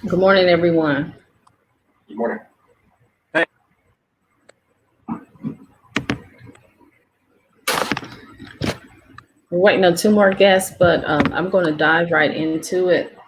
Good morning, everyone. Good morning. We're waiting on two more guests, but I'm going to dive right into it.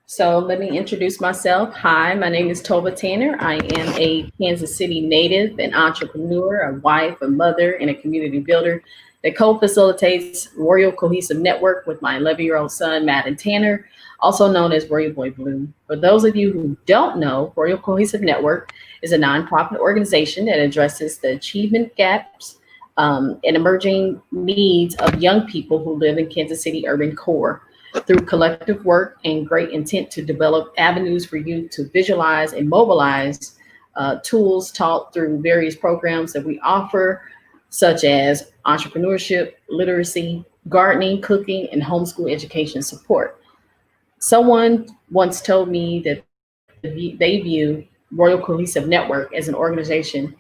So let me introduce myself. Hi, my name is Tova Tanner. I am a Kansas City native, an entrepreneur, a wife, a mother, and a community builder that co-facilitates Royal Cohesive Network with my 11-year-old son, Madden Tanner, also known as Royal Boy Blue. For those of you who don't know, Royal Cohesive Network is a nonprofit organization that addresses the achievement gaps and emerging needs of young people who live in Kansas City urban core through collective work and great intent to develop avenues for youth to visualize and mobilize tools taught through various programs that we offer, such as entrepreneurship, literacy, gardening, cooking, and homeschool education support. Someone once told me that they view Royal Cohesive Network as an organization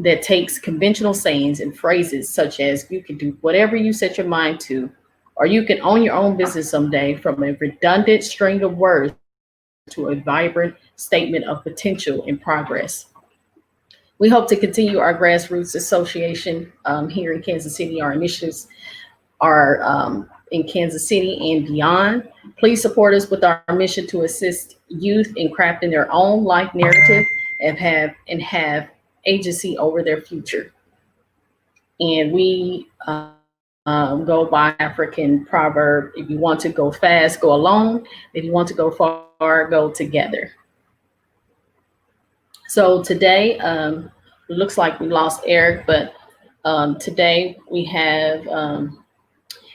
that takes conventional sayings and phrases such as you can do whatever you set your mind to, or you can own your own business someday, from a redundant string of words to a vibrant statement of potential and progress. We hope to continue our grassroots association here in Kansas City. Our initiatives are in Kansas City and beyond. Please support us with our mission to assist youth in crafting their own life narrative and have agency over their future. And we go by African proverb: if you want to go fast, go alone. If you want to go far, go together. So today, it looks like we lost Eric, but today we have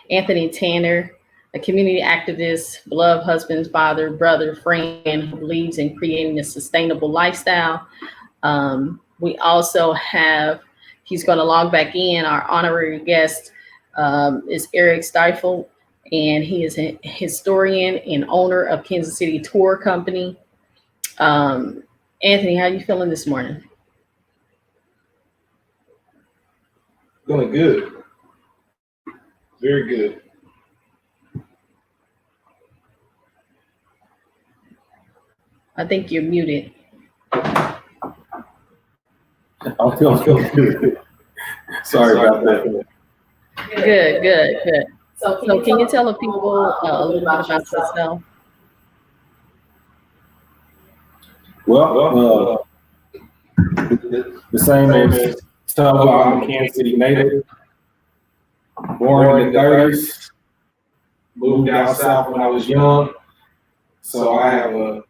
Anthony Tanner, a community activist, beloved husband, father, brother, friend who believes in creating a sustainable lifestyle. We also have, he's going to log back in, our honorary guest is Eric Stiefel, and he is a historian and owner of Kansas City Tour Company. Anthony, how you feeling this morning? Feeling good. Very good. I think you're muted. I'm feeling good. Sorry about that. Good, good, good. So can you tell the people a little bit about yourself? Well, the same as Tova, I'm a Kansas City native, born in the 30s, moved down south when I was young. So I have a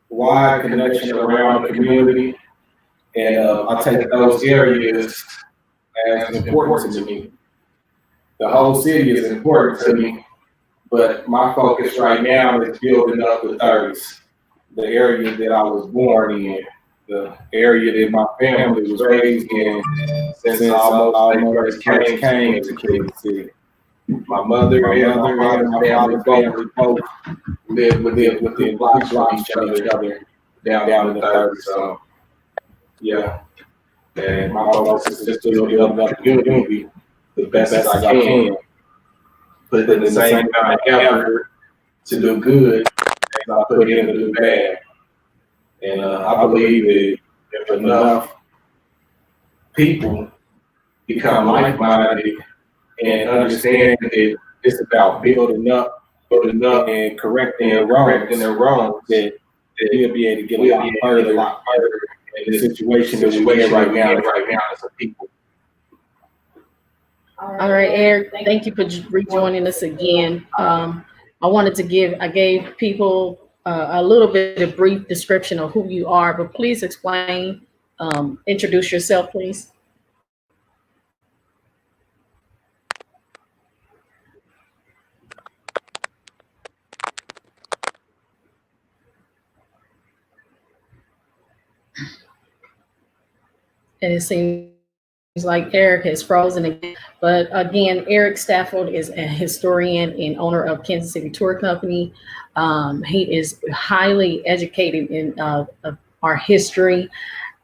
wide connection around the community, and I take those areas as important to me. The whole city is important to me, but my focus right now is building up the 30s, the area that I was born in, the area that my family was raised in since almost first came to Kansas City. My mother and my family both lived within blocks from each other down in the 30s. So, yeah. And my focus is just to build up the community the best as I can. Put in the same kind of effort to do good as I put in to do bad. And I believe that if enough people become like-minded and understand that it's about building up, and correcting their wrongs, that we'll be able to get a lot further in the situation that we're in right now as a people. All right, Eric, thank you for rejoining us again. I gave people a little bit of brief description of who you are, but please explain, introduce yourself, please. And it seems like Eric has frozen again. But again, Eric Stafford is a historian and owner of Kansas City Tour Company. He is highly educated in of our history,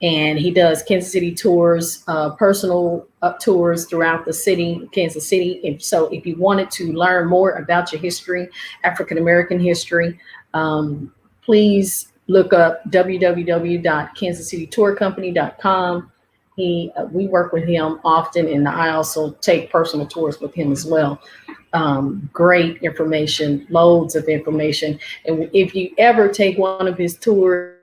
and he does Kansas City tours, personal tours throughout the city, Kansas City. And so if you wanted to learn more about your history, African American history, please look up www.kansascitytourcompany.com. We work with him often, and I also take personal tours with him as well. Great information, loads of information. And if you ever take one of his tours,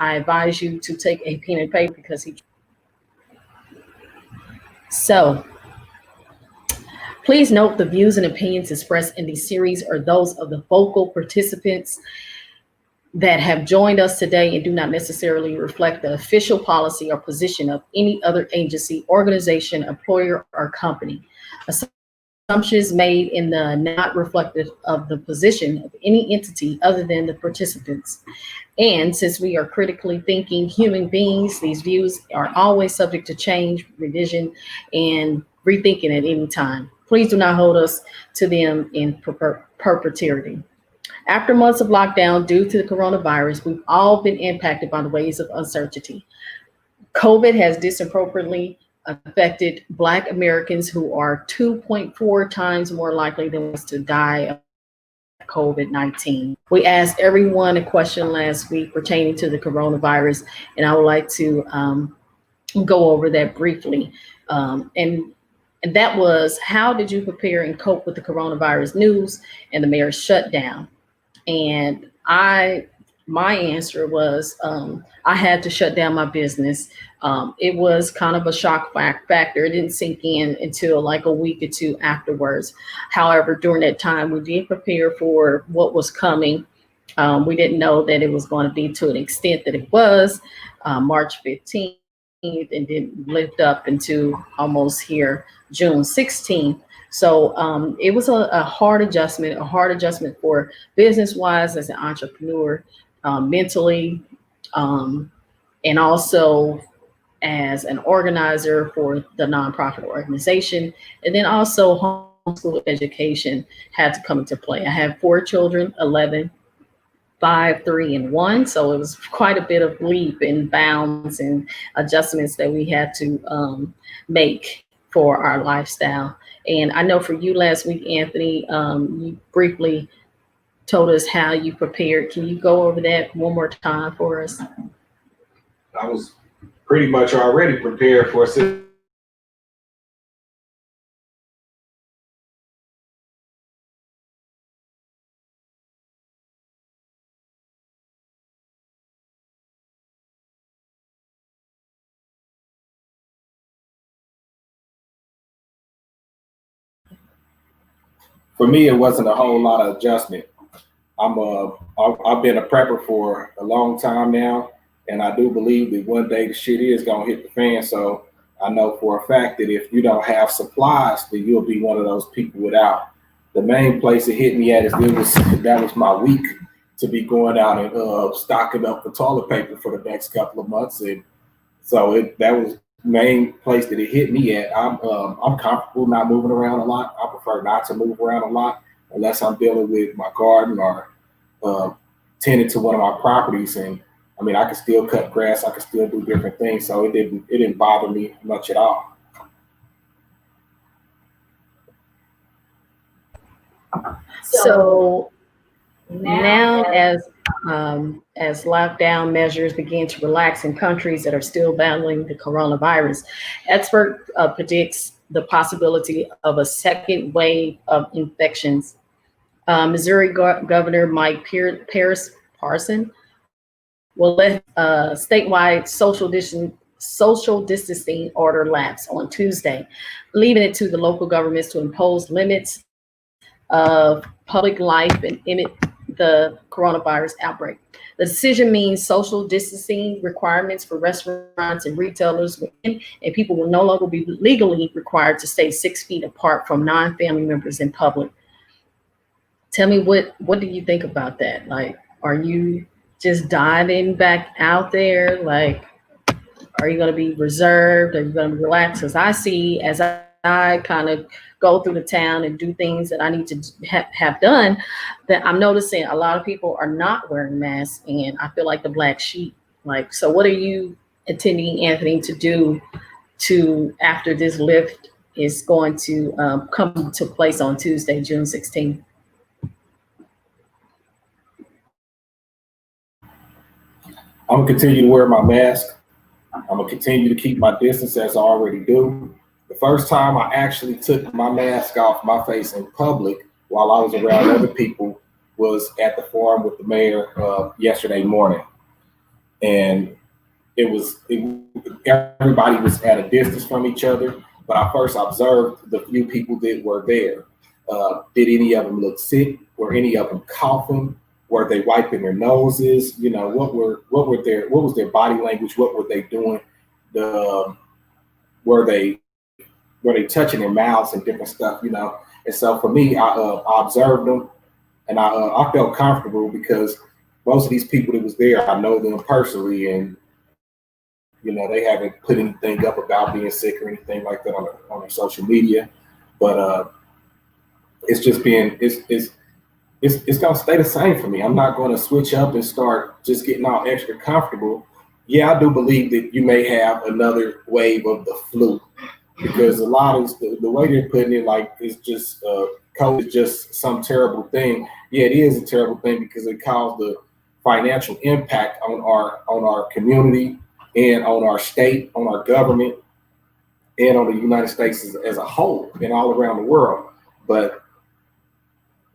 I advise you to take a pen and paper because so please note the views and opinions expressed in these series are those of the vocal participants that have joined us today and do not necessarily reflect the official policy or position of any other agency, organization, employer, or company. Assumptions made in the not reflective of the position of any entity other than the participants. And since we are critically thinking human beings, these views are always subject to change, revision, and rethinking at any time. Please do not hold us to them in perpetuity. After months of lockdown due to the coronavirus, we've all been impacted by the waves of uncertainty. COVID has disproportionately affected Black Americans, who are 2.4 times more likely than us to die of COVID-19. We asked everyone a question last week pertaining to the coronavirus, and I would like to go over that briefly. And that was, how did you prepare and cope with the coronavirus news and the mayor's shutdown? And my answer was, I had to shut down my business. It was kind of a shock factor. It didn't sink in until like a week or two afterwards. However, during that time, we did prepare for what was coming. We didn't know that it was going to be to an extent that it was March 15th, and didn't lift up into almost here June 16th. So it was a hard adjustment for business-wise as an entrepreneur, mentally, and also as an organizer for the nonprofit organization. And then also homeschool education had to come into play. I have 4 children, 11, 5, 3, and 1. So it was quite a bit of leap and bounds and adjustments that we had to make for our lifestyle. And I know for you last week, Anthony, you briefly told us how you prepared. Can you go over that one more time for us? I was pretty much already prepared for it. For me, it wasn't a whole lot of adjustment. I've been a prepper for a long time now, and I do believe that one day the shit is gonna hit the fan. So I know for a fact that if you don't have supplies, then you'll be one of those people without. The main place it hit me at is that was my week to be going out and stocking up for toilet paper for the next couple of months, and so that was the main place that it hit me at. I'm comfortable not moving around a lot. I prefer not to move around a lot unless I'm dealing with my garden or tending to one of my properties. And I mean, I can still cut grass, I can still do different things. So it didn't bother me much at all. So now as lockdown measures begin to relax in countries that are still battling the coronavirus, expert predicts the possibility of a second wave of infections. Missouri Governor Mike Parson will let statewide social distancing order lapse on Tuesday, leaving it to the local governments to impose limits of public life and limit the coronavirus outbreak. The decision means social distancing requirements for restaurants and retailers, and people will no longer be legally required to stay 6 feet apart from non-family members in public. Tell me, what do you think about that? Like, are you just diving back out there? Like, are you going to be reserved? Are you going to be relaxed? Because I see, as I kind of go through the town and do things that I need to have done, that I'm noticing a lot of people are not wearing masks, and I feel like the black sheep. Like, so what are you intending, Anthony, to do to, after this lift is going to come to place on Tuesday, June 16th. I'm gonna continue to wear my mask. I'm gonna continue to keep my distance as I already do. The first time I actually took my mask off my face in public while I was around other people was at the forum with the mayor yesterday morning, and everybody was at a distance from each other. But I first observed the few people that were there. Did any of them look sick? Were any of them coughing? Were they wiping their noses? You know, what was their body language? What were they doing? Were they touching their mouths and different stuff? You know, and so for me, I observed them, and I felt comfortable because most of these people that was there, I know them personally, and you know, they haven't put anything up about being sick or anything like that on their social media. But it's just it's gonna stay the same for me. I'm not gonna switch up and start just getting all extra comfortable. Yeah, I do believe that you may have another wave of the flu because a lot of the way they're putting it, like it's just COVID is just some terrible thing. Yeah, it is a terrible thing because it caused the financial impact on our community and on our state, on our government, and on the United States as a whole and all around the world. But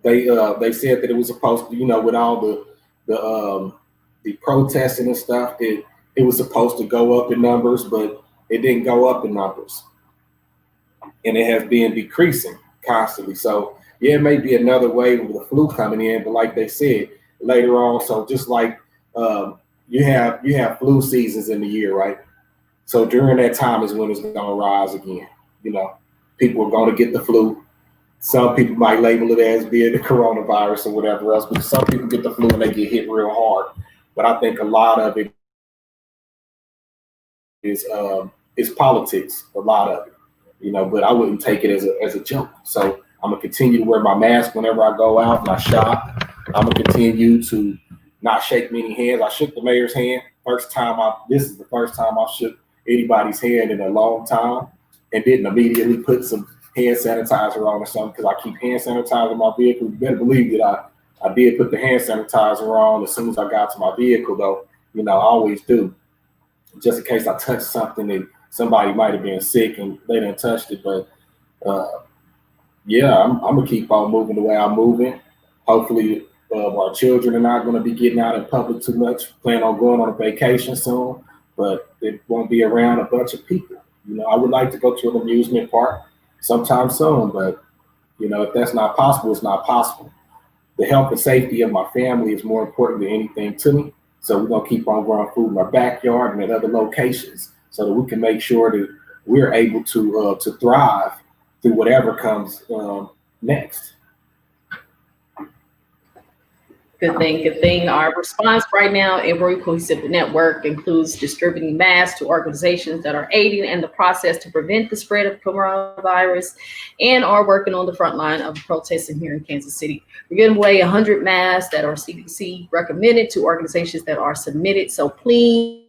they said that it was supposed to, you know, with all the protesting and stuff, it was supposed to go up in numbers, but it didn't go up in numbers, and it has been decreasing constantly. So yeah, it may be another wave of the flu coming in, but like they said later on, so just like you have flu seasons in the year, right? So during that time is when it's going to rise again. You know, people are going to get the flu. Some people might label it as being the coronavirus or whatever else, but some people get the flu and they get hit real hard. But I think a lot of it is politics. A lot of it, you know. But I wouldn't take it as a joke. So I'm gonna continue to wear my mask whenever I go out and I shop. I'm gonna continue to not shake many hands. I shook the mayor's hand. This is the first time I shook anybody's hand in a long time, and didn't immediately put some hand sanitizer on or something because I keep hand sanitizer in my vehicle. You better believe that I did put the hand sanitizer on as soon as I got to my vehicle, though. You know, I always do, just in case I touch something that somebody might have been sick and they didn't touch it. But yeah, I'm gonna keep on moving the way I'm moving. Hopefully, our children are not going to be getting out in public too much. Plan on going on a vacation soon, but it won't be around a bunch of people. You know, I would like to go to an amusement park sometime soon, but you know, if that's not possible, it's not possible. The health and safety of my family is more important than anything to me. So we're gonna keep on growing food in our backyard and at other locations, so that we can make sure that we're able to thrive through whatever comes next. Good thing, good thing. Our response right now at Royal Cohesive Network includes distributing masks to organizations that are aiding in the process to prevent the spread of coronavirus and are working on the front line of protesting here in Kansas City. We're giving away 100 masks that are CDC recommended to organizations that are submitted. So please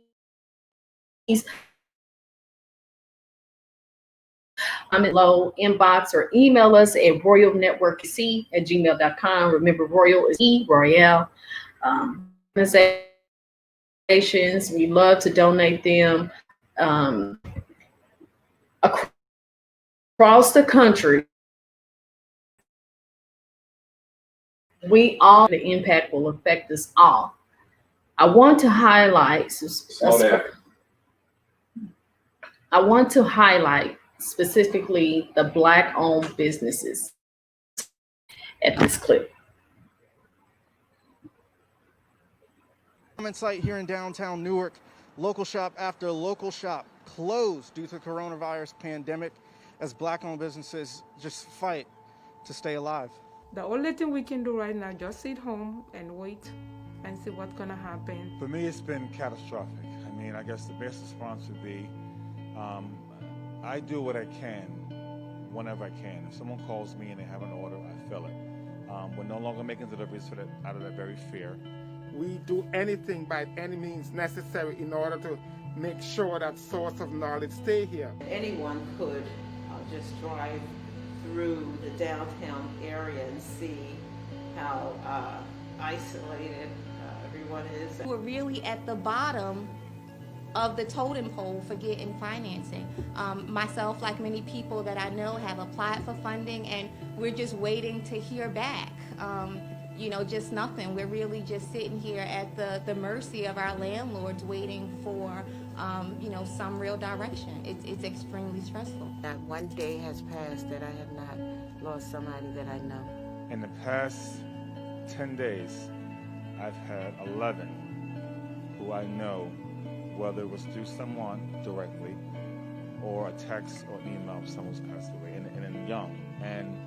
comment below, inbox, or email us at royalnetworkc@gmail.com. Remember, Royal is Royale. Organizations, we love to donate them across the country. We all, the impact will affect us all. I want to highlight specifically the Black-owned businesses at this clip. Site here in downtown Newark, local shop after local shop closed due to the coronavirus pandemic as Black-owned businesses just fight to stay alive. The only thing we can do right now, just sit home and wait and see what's gonna happen. For me, it's been catastrophic. I mean, I guess the best response would be, I do what I can whenever I can. If someone calls me and they have an order, I fill it. We're no longer making deliveries out of that very fear. We do anything by any means necessary in order to make sure that source of knowledge stay here. Anyone could just drive through the downtown area and see how isolated everyone is. We're really at the bottom of the totem pole for getting financing. Myself, like many people that I know, have applied for funding, and we're just waiting to hear back. You know, just nothing. We're really just sitting here at the mercy of our landlords, waiting for you know, some real direction. It's extremely stressful. Not one day has passed that I have not lost somebody that I know. In the past 10 days, I've had 11 who I know, whether it was through someone directly or a text or email of someone's passed away, and young. And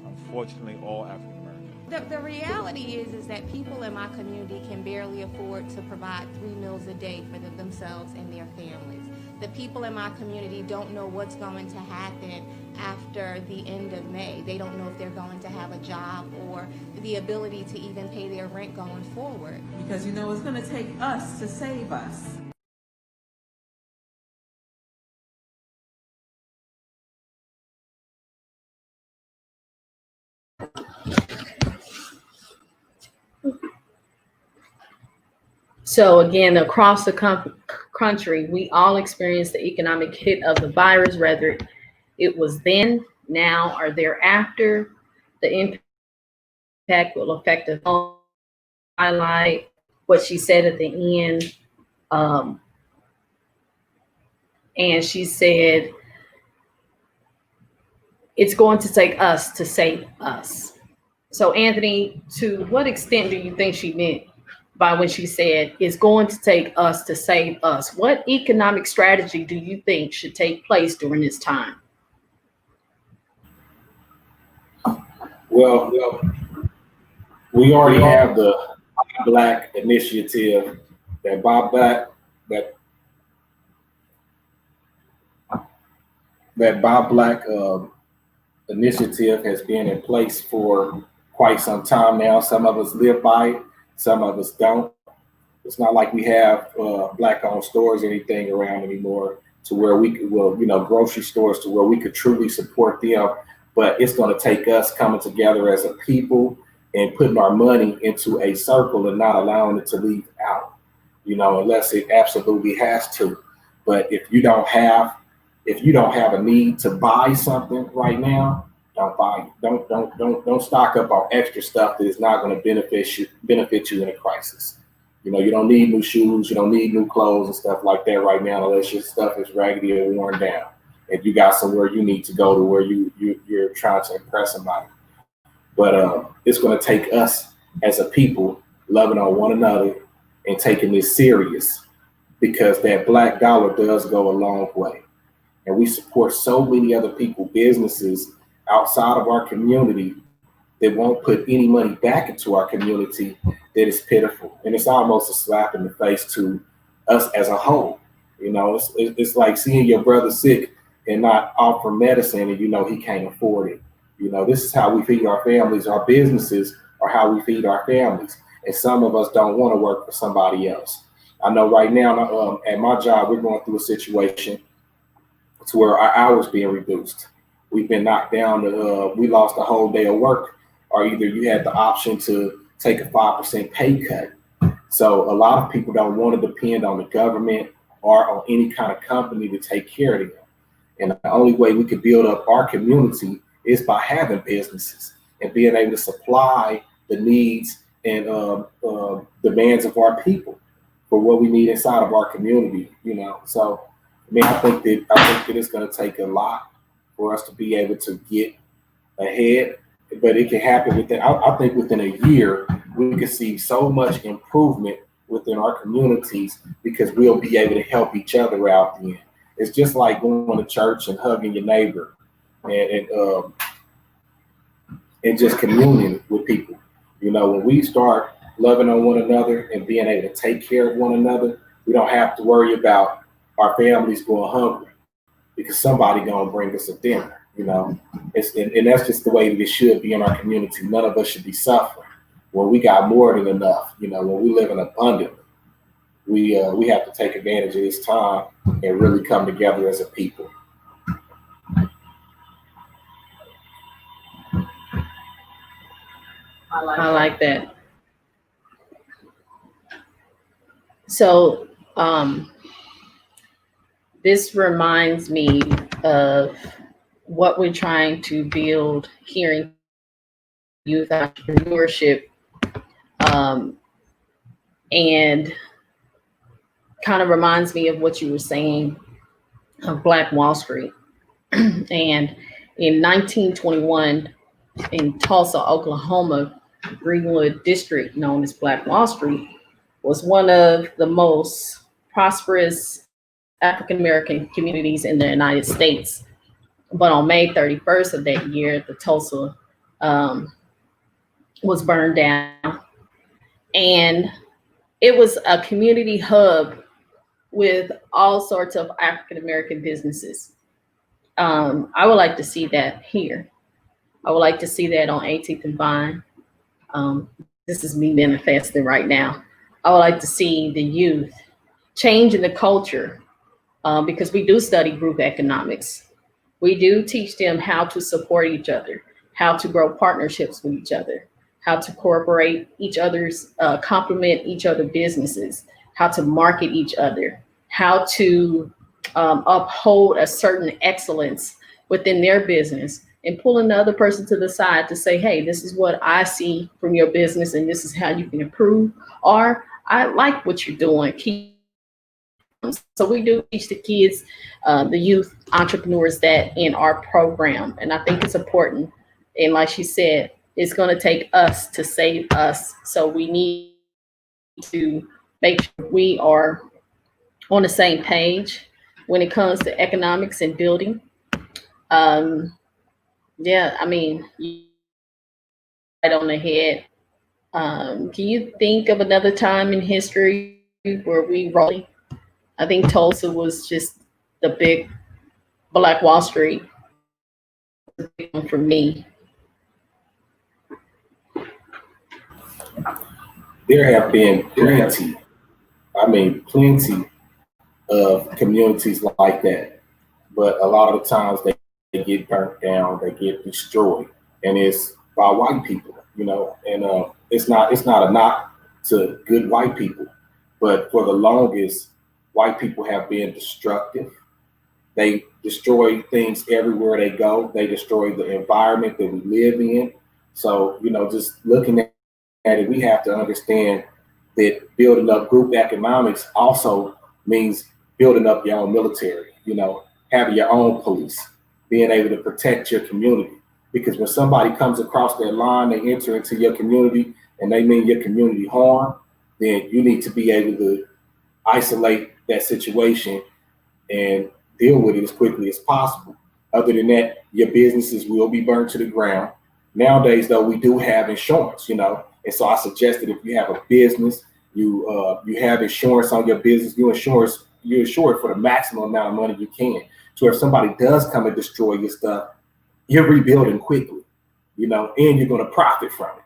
unfortunately, all African American. The reality is that people in my community can barely afford to provide 3 meals a day for themselves and their families. The people in my community don't know what's going to happen after the end of May. They don't know if they're going to have a job or the ability to even pay their rent going forward. Because, you know, it's going to take us to save us. So again, across the country, we all experienced the economic hit of the virus, whether it was then, now, or thereafter. The impact will affect us all. Highlight what she said at the end. And she said, it's going to take us to save us. So Anthony, to what extent do you think she meant by when she said it's going to take us to save us? What economic strategy do you think should take place during this time? Well, we already have the Black initiative, that Bob Black initiative has been in place for quite some time now. Some of us live by it, some of us don't. It's not like we have Black-owned stores or anything around anymore to where we could, grocery stores to where we could truly support them. But it's going to take us coming together as a people and putting our money into a circle and not allowing it to leak out, unless it absolutely has to. But if you don't have a need to buy something right now, don't buy it. Don't stock up on extra stuff that is not going to benefit you in a crisis. You don't need new shoes, you don't need new clothes and stuff like that right now, unless your stuff is raggedy or worn down. If you got somewhere you need to go to where you're trying to impress somebody. But it's going to take us as a people loving on one another and taking this serious, because that Black dollar does go a long way. And we support so many other people, businesses outside of our community that won't put any money back into our community, that is pitiful. And it's almost a slap in the face to us as a whole. It's like seeing your brother sick and not offer medicine and he can't afford it. This is how we feed our families. Our businesses are how we feed our families. And some of us don't want to work for somebody else. I know right now at my job, we're going through a situation to where our hours being reduced. We've been knocked down. We lost a whole day of work, or either you had the option to take a 5% pay cut. So a lot of people don't want to depend on the government or on any kind of company to take care of them. And the only way we could build up our community is by having businesses and being able to supply the needs and demands of our people for what we need inside of our community. So I think that it's going to take a lot for us to be able to get ahead, but it can happen within. I think within a year we can see so much improvement within our communities, because we'll be able to help each other out. Then it's just like going to church and hugging your neighbor and just communing with people. When we start loving on one another and being able to take care of one another, we don't have to worry about our families going hungry because somebody gonna bring us a dinner. And that's just the way that it should be in our community. None of us should be suffering when we got more than enough. When we live in abundance, we have to take advantage of this time and really come together as a people. I like that. So this reminds me of what we're trying to build here in youth entrepreneurship, and kind of reminds me of what you were saying of Black Wall Street. And in 1921, in Tulsa, Oklahoma, Greenwood District, known as Black Wall Street, was one of the most prosperous African American communities in the United States. But on May 31st of that year, the Tulsa was burned down. And it was a community hub with all sorts of African American businesses. I would like to see that here. I would like to see that on 18th and Vine. This is me manifesting right now. I would like to see the youth changing the culture, because we do study group economics. We do teach them how to support each other, how to grow partnerships with each other, how to incorporate each other's, complement each other's businesses, how to market each other, how to uphold a certain excellence within their business, and pull another person to the side to say, hey, this is what I see from your business and this is how you can improve, or I like what you're doing. So we do teach the kids, the youth entrepreneurs, that in our program. And I think it's important. And like she said, it's going to take us to save us. So we need to make sure we are on the same page when it comes to economics and building. Yeah, I mean, right on the head. Can you think of another time in history where we rolling? I think Tulsa was just the big Black Wall Street for me. There have been plenty, plenty of communities like that. But a lot of the times they get burnt down, they get destroyed, and it's by white people, and it's not a knock to good white people, but for the longest, white people have been destructive. They destroy things everywhere they go. They destroy the environment that we live in. So, just looking at it, we have to understand that building up group economics also means building up your own military, having your own police, being able to protect your community. Because when somebody comes across that line, they enter into your community and they mean your community harm, then you need to be able to isolate that situation and deal with it as quickly as possible. Other than that, your businesses will be burned to the ground. Nowadays, though, we do have insurance, and so I suggest that if you have a business, you have insurance on your business, you insure it for the maximum amount of money you can. So if somebody does come and destroy your stuff, you're rebuilding quickly, and you're going to profit from it,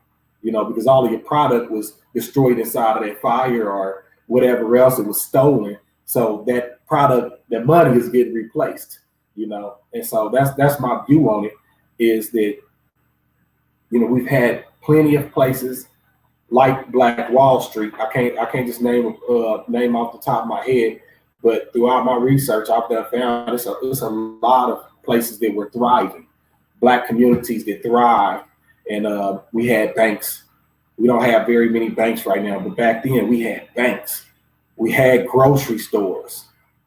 because all of your product was destroyed inside of that fire or whatever else, it was stolen. So that product, that money is getting replaced, and so that's my view on it, is that, we've had plenty of places like Black Wall Street. I can't just name off the top of my head, but throughout my research, I've found it's a lot of places that were thriving, Black communities that thrive, and we had banks. We don't have very many banks right now, but back then we had banks. We had grocery stores.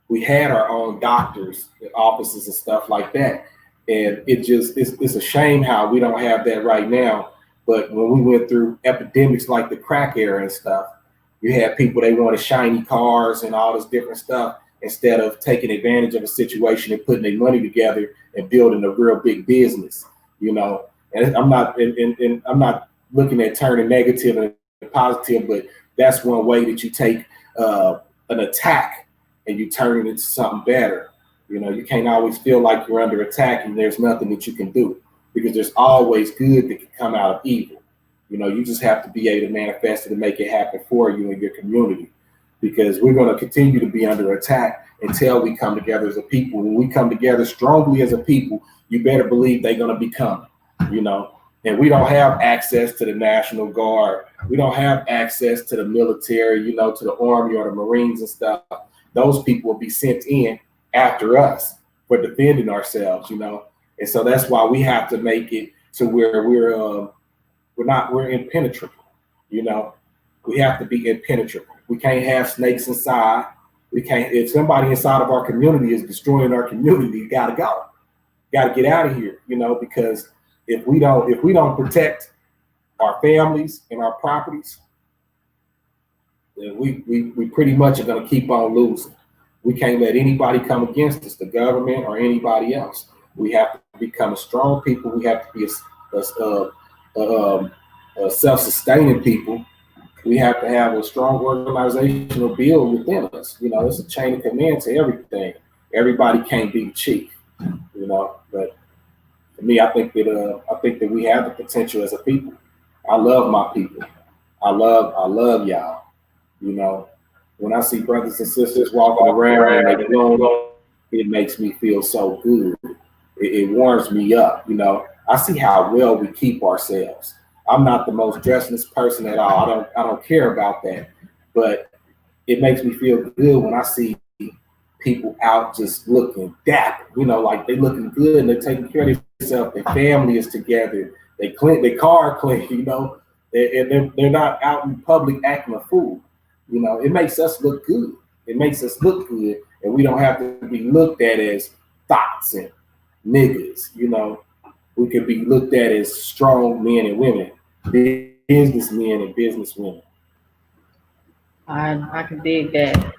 We had our own doctors' offices and stuff like that. And it's a shame how we don't have that right now. But when we went through epidemics like the crack era and stuff, you had people, they wanted shiny cars and all this different stuff instead of taking advantage of a situation and putting their money together and building a real big business, And I'm not looking at turning negative and positive, but that's one way that you take an attack and you turn it into something better. You can't always feel like you're under attack and there's nothing that you can do, because there's always good that can come out of evil. You just have to be able to manifest it and make it happen for you and your community, because we're going to continue to be under attack until we come together as a people. When we come together strongly as a people, you better believe they're going to be coming, And we don't have access to the National Guard. We don't have access to the military, you know, to the Army or the Marines and stuff. Those people will be sent in after us for defending ourselves, you know. And so that's why we have to make it to where we're impenetrable, you know. We have to be impenetrable. We can't have snakes inside. We can't, if somebody inside of our community is destroying our community, you gotta go. Gotta get out of here, you know, because if we don't protect our families and our properties, then we pretty much are gonna keep on losing. We can't let anybody come against us, the government or anybody else. We have to become a strong people. We have to be a self-sustaining people. We have to have a strong organizational build within us. You know, it's a chain of command to everything. Everybody can't be the chief, you know. But for me, I think that we have the potential as a people. I love my people. I love y'all. You know, when I see brothers and sisters walking around and they blown, it makes me feel so good. It warms me up. You know, I see how well we keep ourselves. I'm not the most dressless person at all. I don't care about that. But it makes me feel good when I see people out just looking dapper, you know, like they looking good and they're taking care of themselves. Their family is together. They clean, their car clean, you know, and they're not out in public acting a fool. You know, it makes us look good. It makes us look good, and we don't have to be looked at as thoughts and niggas, you know. We could be looked at as strong men and women, businessmen and businesswomen. I can dig that.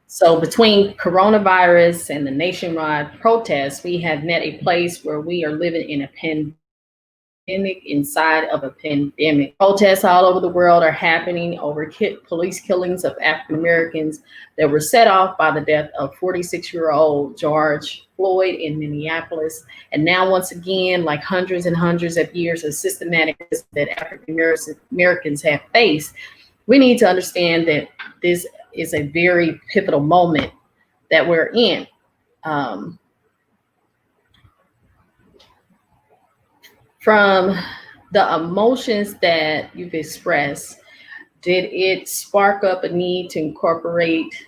So between coronavirus and the nationwide protests, we have met a place where we are living in a pandemic inside of a pandemic. Protests all over the world are happening over police killings of African Americans that were set off by the death of 46-year-old George Floyd in Minneapolis. And now, once again, like hundreds and hundreds of years of systematic that African Americans have faced, we need to understand that this is a very pivotal moment that we're in. From the emotions that you've expressed, did it spark up a need to incorporate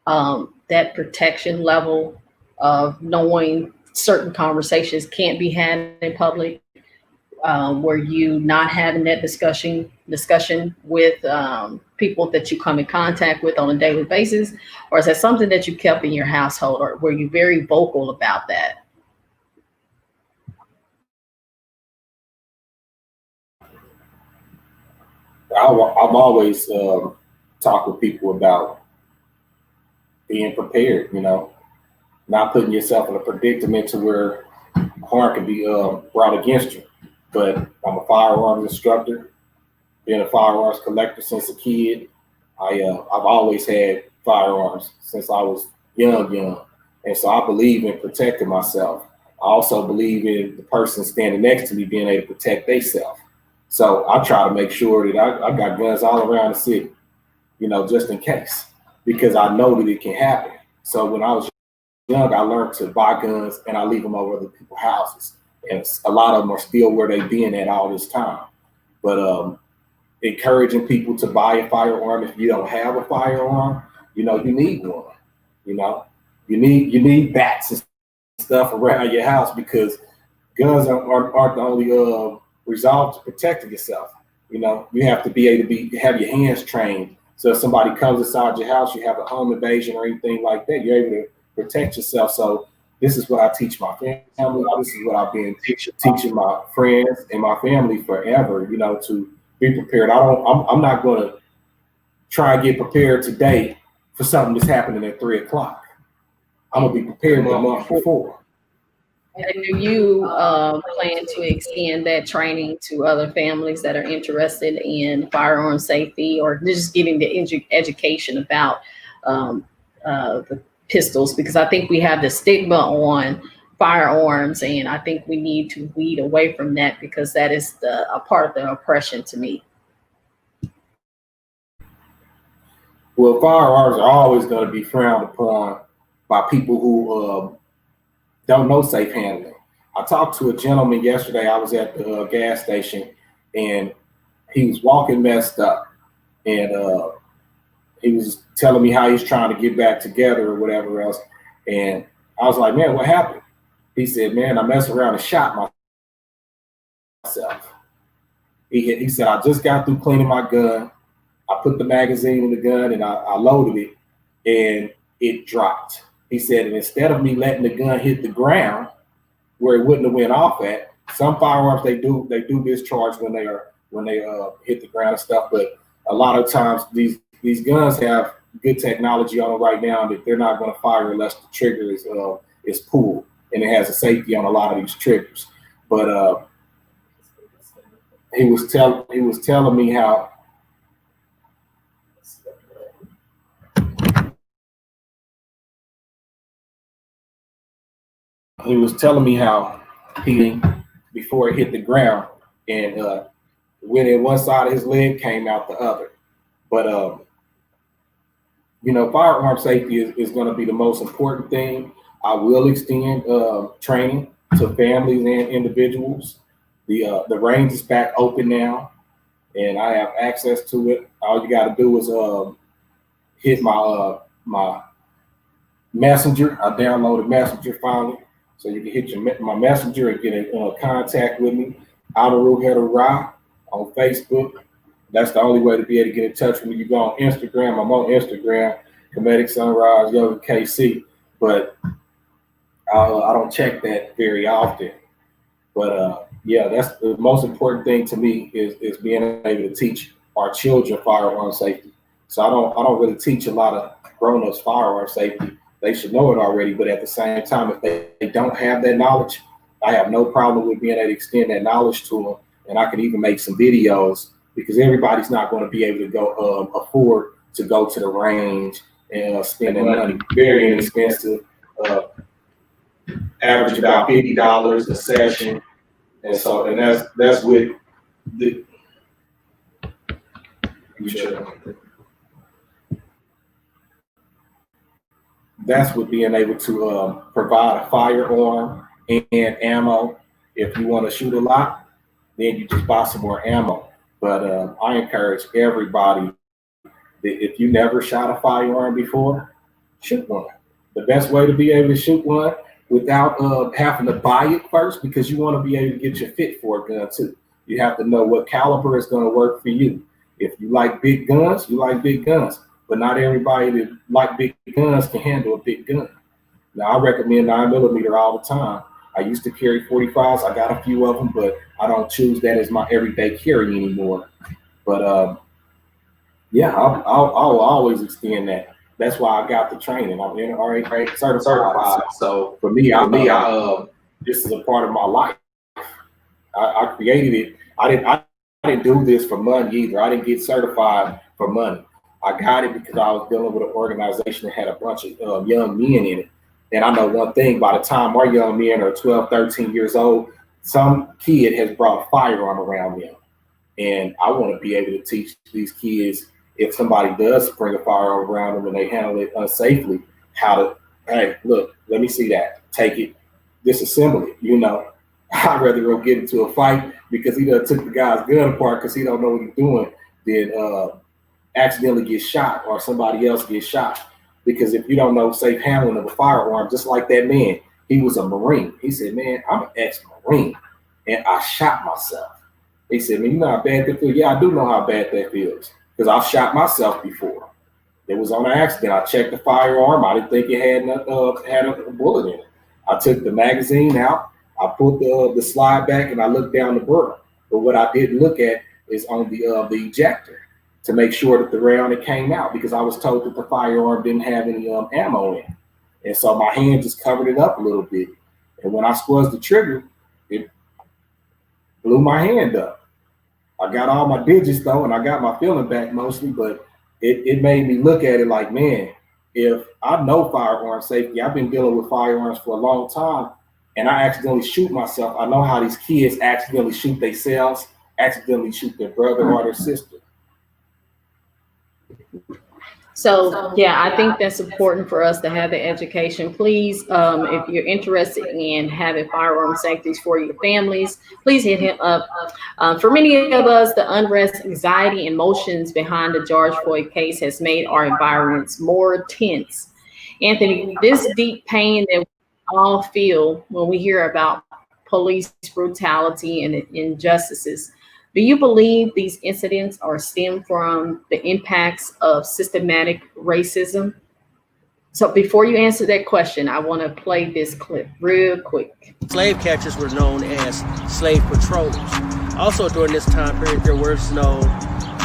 that protection level of knowing certain conversations can't be had in public? Were you not having that discussion with people that you come in contact with on a daily basis? Or is that something that you kept in your household, or were you very vocal about that? I've always talked with people about being prepared, you know, not putting yourself in a predicament to where harm can be brought against you. But I'm a firearms instructor, been a firearms collector since a kid. I've always had firearms since I was young. And so I believe in protecting myself. I also believe in the person standing next to me being able to protect themselves. So I try to make sure that I got guns all around the city, you know, just in case, because I know that it can happen. So when I was young, I learned to buy guns and I leave them over other people's houses. And a lot of them are still where they've been at all this time. But encouraging people to buy a firearm if you don't have a firearm, you know, you need one. You know, you need bats and stuff around your house, because guns aren't the only resolve to protecting yourself. You know, you have to be able to have your hands trained. So if somebody comes inside your house, you have a home invasion or anything like that, you're able to protect yourself. So this is what I teach my family. This is what I've been teaching my friends and my family forever, you know, to be prepared. I'm not going to try and get prepared today for something that's happening at 3 o'clock. I'm going to be prepared the month before. And do you plan to extend that training to other families that are interested in firearm safety, or just getting the education about the pistols? Because I think we have the stigma on firearms, and I think we need to weed away from that, because that is a part of the oppression to me. Well, firearms are always going to be frowned upon by people who don't know safe handling. I talked to a gentleman yesterday. I was at the gas station, and he was walking messed up, and he was telling me how he's trying to get back together or whatever else. And I was like, man, what happened? He said, man, I messed around and shot myself. He said, I just got through cleaning my gun. I put the magazine in the gun and I loaded it, and it dropped. He said, and instead of me letting the gun hit the ground where it wouldn't have went off at, some firearms they do discharge when they hit the ground and stuff. But a lot of times these guns have good technology on them right now that they're not going to fire unless the trigger is pulled, and it has a safety on a lot of these triggers. But he was telling me how he before it hit the ground, and when in one side of his leg came out the other. But firearm safety is going to be the most important thing. I will extend training to families and individuals. The range is back open now, and I have access to it. All you got to do is hit my Messenger. I downloaded Messenger finally, so you can hit my Messenger and get in contact with me. Amaru Header Ra on Facebook. That's the only way to be able to get in touch with me. You go on Instagram. I'm on Instagram, Comedic Sunrise Yoga KC, but I don't check that very often. But yeah, that's the most important thing to me is being able to teach our children firearm safety. So I don't really teach a lot of grown-ups firearm safety. They should know it already, but at the same time, if they don't have that knowledge, I have no problem with being able to extend that knowledge to them. And I can even make some videos, because everybody's not going to be able to go afford to go to the range and spend that money. Very inexpensive. Average about $50 a session, and that's with the. That's with being able to provide a firearm and ammo. If you want to shoot a lot, then you just buy some more ammo. But I encourage everybody that if you never shot a firearm before, shoot one. The best way to be able to shoot one without having to buy it first, because you want to be able to get your fit for a gun too. You have to know what caliber is going to work for you. If you like big guns, you like big guns. But not everybody that like big guns can handle a big gun. Now, I recommend 9mm all the time. I used to carry 45s. I got a few of them, but I don't choose that as my everyday carry anymore. But yeah, I'll always extend that. That's why I got the training. I'm NRA certified. So for me, this is a part of my life. I created it. I didn't do this for money either. I didn't get certified for money. I got it because I was dealing with an organization that had a bunch of young men in it. And I know one thing, by the time our young men are 12, 13 years old, some kid has brought a firearm around them. And I want to be able to teach these kids, if somebody does bring a firearm around them and they handle it unsafely, how to, hey, look, let me see that. Take it, disassemble it, I'd rather go get into a fight because he done took the guy's gun apart because he don't know what he's doing than accidentally get shot or somebody else get shot. Because if you don't know safe handling of a firearm, just like that man, he was a Marine. He said, man, I'm an ex-Marine and I shot myself. He said, man, you know how bad that feels? Yeah, I do know how bad that feels because I've shot myself before. It was on an accident. I checked the firearm. I didn't think it had a bullet in it. I took the magazine out. I put the slide back and I looked down the barrel. But what I didn't look at is on the ejector to make sure that the round it came out, because I was told that the firearm didn't have any ammo in it. And so my hand just covered it up a little bit. And when I squeezed the trigger, it blew my hand up. I got all my digits though, and I got my feeling back mostly, but it made me look at it like, man, if I know firearm safety, I've been dealing with firearms for a long time, and I accidentally shoot myself. I know how these kids accidentally shoot themselves, accidentally shoot their brother or their sister. So yeah, I think that's important for us to have the education. Please, if you're interested in having firearm safety for your families, please hit him up. For many of us, the unrest, anxiety, and emotions behind the George Floyd case has made our environments more tense. Anthony, this deep pain that we all feel when we hear about police brutality and injustices, do you believe these incidents are stem from the impacts of systematic racism? So before you answer that question, I want to play this clip real quick. Slave catchers were known as slave patrollers. Also during this time period, there was no,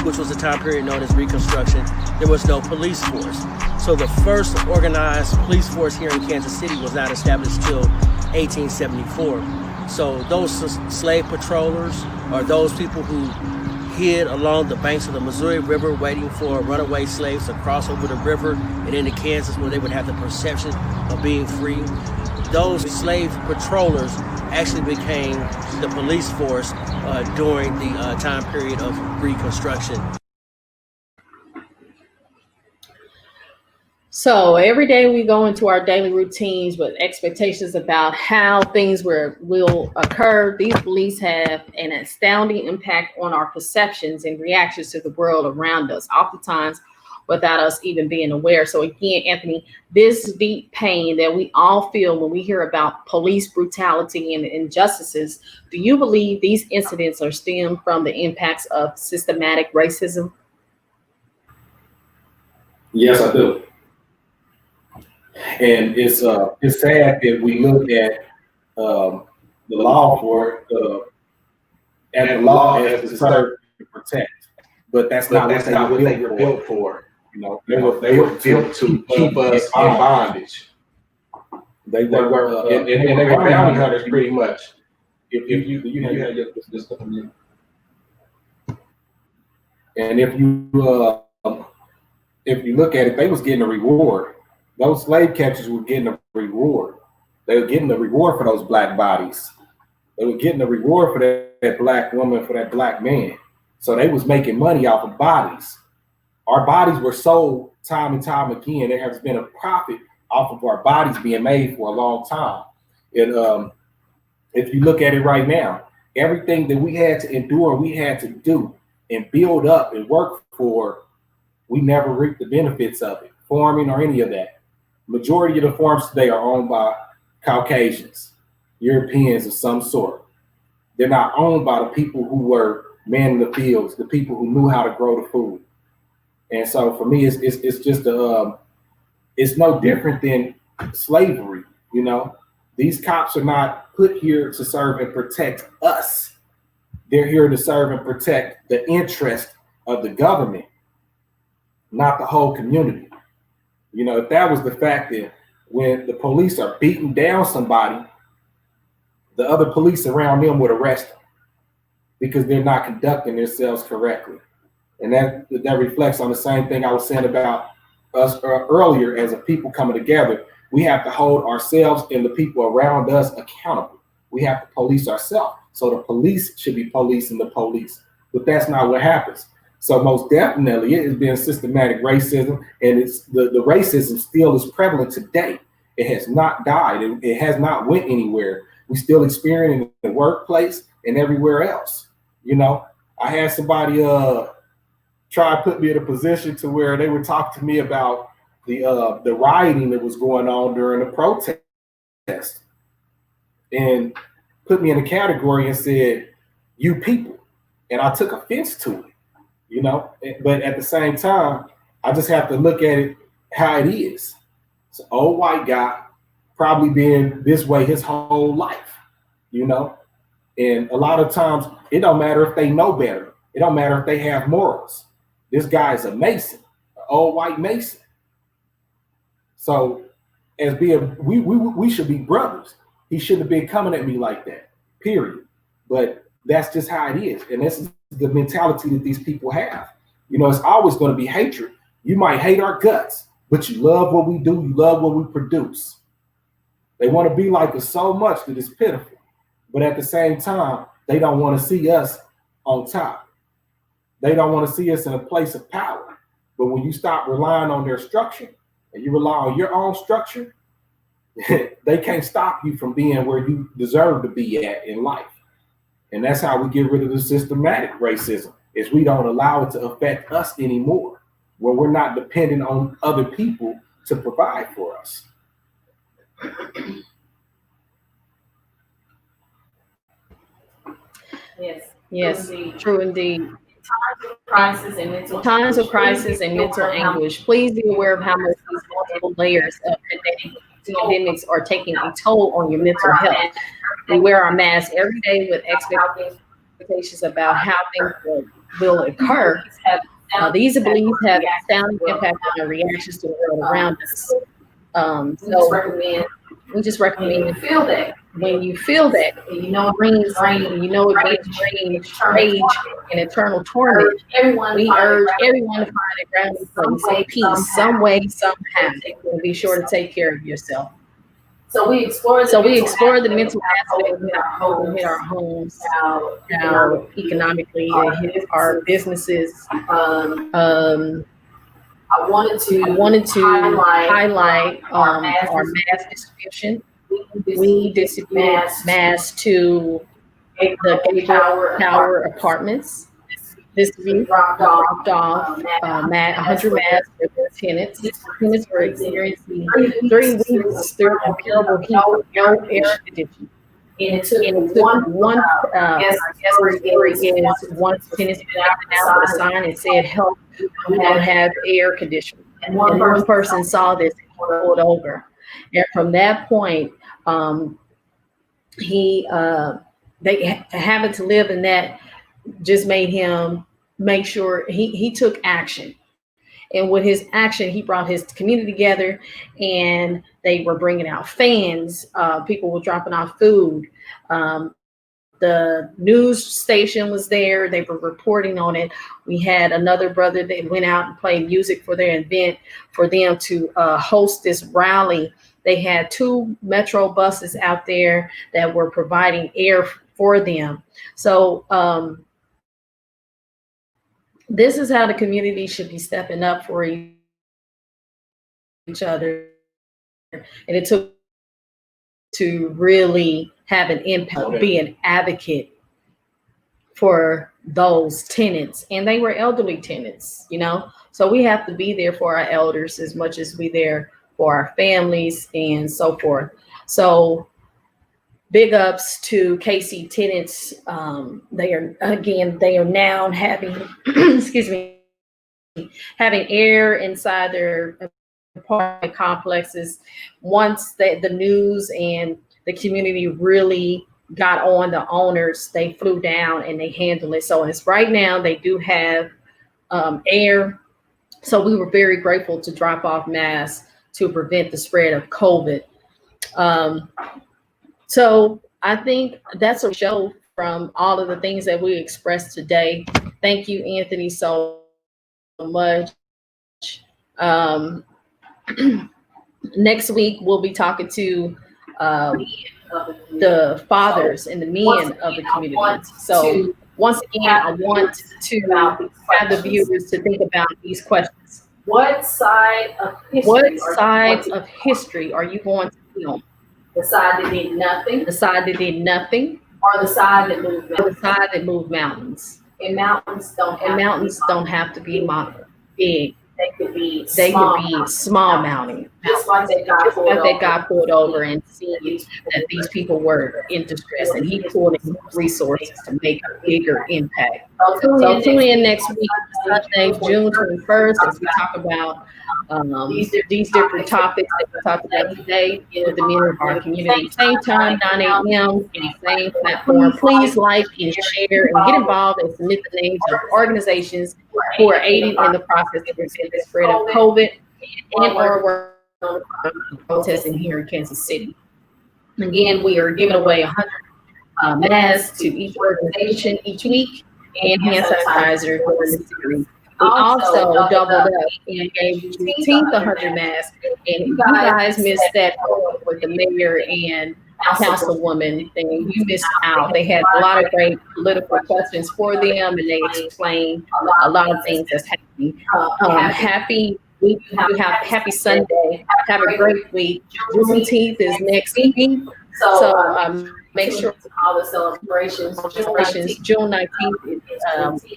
which was a time period known as Reconstruction, there was no police force. So the first organized police force here in Kansas City was not established till 1874. So those slave patrollers are those people who hid along the banks of the Missouri River waiting for runaway slaves to cross over the river and into Kansas where they would have the perception of being free. Those slave patrollers actually became the police force during the time period of Reconstruction. So every day we go into our daily routines with expectations about how things will occur. These beliefs have an astounding impact on our perceptions and reactions to the world around us, oftentimes without us even being aware. So again, Anthony, this deep pain that we all feel when we hear about police brutality and injustices, do you believe these incidents are stemmed from the impacts of systematic racism? Yes, I do. And it's sad that we look at the law for and the law as to serve to protect, but that's not what they were built for. You know, they were built to keep us in bondage. They were and they were bounty hunters pretty much. If you had this stuff in you. And if you look at it, they was getting a reward. Those slave catchers were getting a reward. They were getting the reward for those black bodies. They were getting the reward for that black woman, for that black man. So they was making money off of bodies. Our bodies were sold time and time again. There has been a profit off of our bodies being made for a long time. And if you look at it right now, everything that we had to endure, we had to do and build up and work for, we never reaped the benefits of it, farming or any of that. Majority of the farms today are owned by Caucasians, Europeans of some sort. They're not owned by the people who were manning the fields, the people who knew how to grow the food. And so for me, it's just it's no different than slavery. You know, these cops are not put here to serve and protect us. They're here to serve and protect the interest of the government, not the whole community. You know, if that was the fact, that when the police are beating down somebody, the other police around them would arrest them because they're not conducting themselves correctly. And that reflects on the same thing I was saying about us earlier. As a people coming together, we have to hold ourselves and the people around us accountable. We have to police ourselves. So the police should be policing the police, but that's not what happens. So most definitely it has been systematic racism, and it's the racism still is prevalent today. It has not died. It has not went anywhere. We still experience it in the workplace and everywhere else. You know, I had somebody try to put me in a position to where they would talk to me about the rioting that was going on during the protest, and put me in a category and said, "You people," and I took offense to it. You know, but at the same time, I just have to look at it how it is. It's an old white guy, probably been this way his whole life, you know? And a lot of times, it don't matter if they know better. It don't matter if they have morals. This guy is a Mason, an old white Mason. So as being, we should be brothers. He shouldn't have been coming at me like that, period. But that's just how it is. And this is the mentality that these people have. You know, it's always going to be hatred. You might hate our guts, but you love what we do. You love what we produce. They want to be like us so much that it's pitiful. But at the same time, they don't want to see us on top. They don't want to see us in a place of power. But when you stop relying on their structure and you rely on your own structure, they can't stop you from being where you deserve to be at in life. And that's how we get rid of the systematic racism, is we don't allow it to affect us anymore, where we're not dependent on other people to provide for us. Yes, true indeed. Times of crisis and mental anguish. Please be aware of how much these multiple layers of pandemics are taking a toll on your mental health. We wear our masks every day with expectations about how things will occur. These beliefs have a sound impact on our reactions to the world around us. We just recommend when you feel that, you know it brings rage and eternal torment. We urge everyone to find a grounding place of peace, some way, somehow. And be sure to take care of yourself. So we explore the mental aspect hit our homes, how economically it hit our businesses. I wanted to highlight our mass distribution. We distribute masks to the Gable Tower apartments. Distribute dropped off 100 masks for the tenants. Tenants were experiencing 3 weeks through incurable heat, no air conditioning. And it took one tenant out with a sign and said, "Help, we don't have air conditioning." And one person saw this and pulled over. And from that point, they having to live in that just made him make sure he took action. And with his action, he brought his community together, and they were bringing out fans. People were dropping off food. The news station was there. They were reporting on it. We had another brother that went out and played music for their event for them to host this rally. They had 2 Metro buses out there that were providing air for them. So this is how the community should be stepping up for each other. And it took to really have an impact, be an advocate for those tenants. And they were elderly tenants, you know? So we have to be there for our elders as much as we there for our families and so forth. So big ups to KC tenants. They are now having, excuse me, having air inside their apartment complexes. Once the news and the community really got on the owners, they flew down and they handled it. So it's right now they do have air. So we were very grateful to drop off masks to prevent the spread of COVID. So I think that's a show from all of the things that we expressed today. Thank you, Anthony, so much. Next week, we'll be talking to the fathers and the men of the community. So once again, I want to have the viewers to think about these questions. What side of history are you going to film? The side that did nothing. The side that did nothing. Or the side that moved mountains. The side that moved mountains. And mountains don't have to be big. They could be small mountains. Just like they got pulled over and seeing that these people were in distress, and he pulled in resources to make a bigger impact. So tune in next week, Sunday, June 21st, as we talk about these different topics that we talked about today with the men of our community. Same time, 9 a.m. in the same platform. Please like and share and get involved and submit the names of organizations who are aiding in the process to prevent the spread of COVID and or protesting here in Kansas City. Again, we are giving away 100 masks to each organization each week and hand sanitizer for the series. We also doubled up and gave Juneteenth 100 masks, and you guys missed that with the mayor and councilwoman thing, you missed out. They had a lot of great political questions for them, and they explained a lot of things that's happening. Happy week. We have happy Sunday. Have a great week. Juneteenth is next week. So make sure all the celebrations, June 19th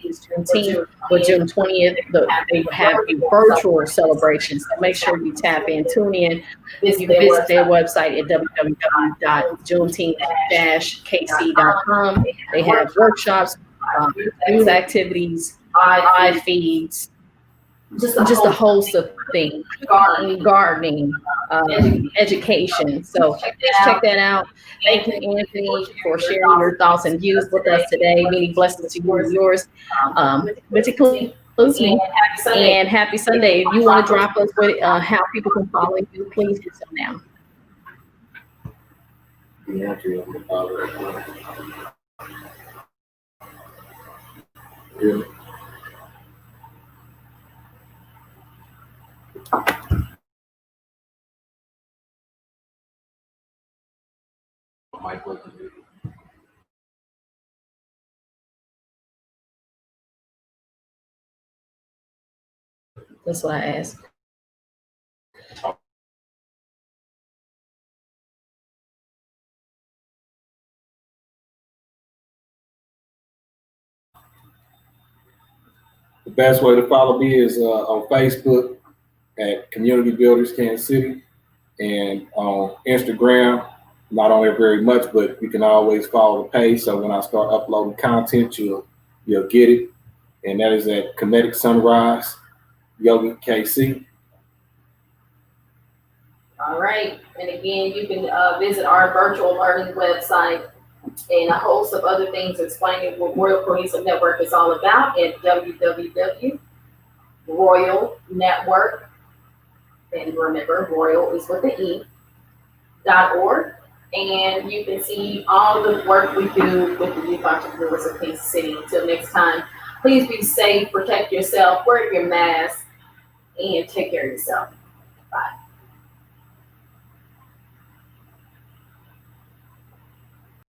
is Juneteenth, but June 20th, they will have virtual celebrations. So make sure you tap in, tune in. You can visit their website at www.juneteenth-kc.com. They have workshops, news activities, live feeds, just a host of things, gardening, education. So check that out. Thank you, Anthony, for sharing your thoughts and views with us today. Many blessings to you and yours. Which includes me. And happy Sunday. If you want to drop us with how people can follow you, please do so now. Yeah. That's what I asked. The best way to follow me is on Facebook at Community Builders Kansas City, and on Instagram, not on there very much, but you can always follow the page. So when I start uploading content, you'll get it. And that is at Kinetic Sunrise Yoga KC. All right. And again, you can visit our virtual learning website and a host of other things explaining what Royal Cohesive Network is all about at www.royalnetwork, and remember, Royal is with the E.org. And you can see all the work we do with the Youth Entrepreneurs of Kansas City. Until next time, please be safe, protect yourself, wear your mask, and take care of yourself.